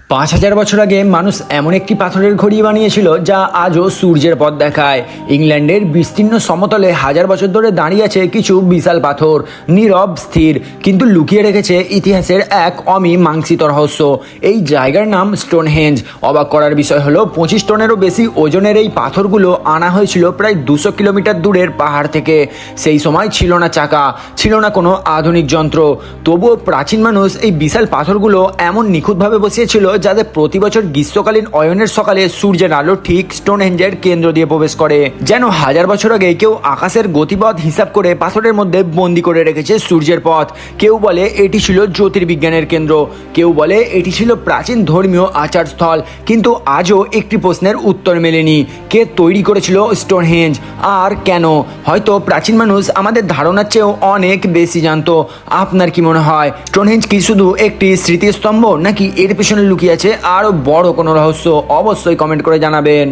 ৫,০০০ বছর আগে মানুষ এমন একটি পাথরের ঘড়ি বানিয়েছিল যা আজও সূর্যের পথ দেখায়। ইংল্যান্ডের বিস্তীর্ণ সমতলে হাজার বছর ধরে দাঁড়িয়ে আছে কিছু বিশাল পাথর, নীরব স্থির, কিন্তু লুকিয়ে রেখেছে ইতিহাসের এক অমীমাংসিত রহস্য। এই জায়গার নাম স্টোনহেঞ্জ। অবাক করার বিষয় হলো ২৫ টনেরও বেশি ওজনের এই পাথরগুলো আনা হয়েছিল প্রায় ২০০ কিলোমিটার দূরের পাহাড় থেকে। সেই সময় ছিল না চাকা, ছিল না কোনো আধুনিক যন্ত্র, তবুও প্রাচীন মানুষ এই বিশাল পাথরগুলো এমন নিখুঁতভাবে বসিয়েছিল যাতে প্রতি বছর গ্রীষ্মকালীন অয়নের সকালে সূর্যের আলো ঠিক স্টোনহেঞ্জের কেন্দ্র দিয়ে প্রবেশ করে। যেন হাজার বছর আগে কেউ আকাশের গতিপথ হিসাব করে পাথরের মধ্যে বন্দি করে রেখেছে সূর্যের পথ। কেউ বলে এটি ছিল জ্যোতির্বিজ্ঞানের কেন্দ্র, কেউ বলে এটি ছিল প্রাচীন ধর্মীয় আচারস্থল। কিন্তু আজও একটি প্রশ্নের উত্তর মেলেনি, কে তৈরি করেছিল স্টোনহেঞ্জ আর কেন? হয়তো প্রাচীন মানুষ আমাদের ধারণার চেয়েও অনেক বেশি জানতো। আপনার কি মনে হয়, স্টোনহেঞ্জ কি শুধু একটি স্মৃতিস্তম্ভ, নাকি এর পেছনে লুকিয়ে আছে আরও বড় কোনো রহস্য? অবশ্যই কমেন্ট করে জানাবেন।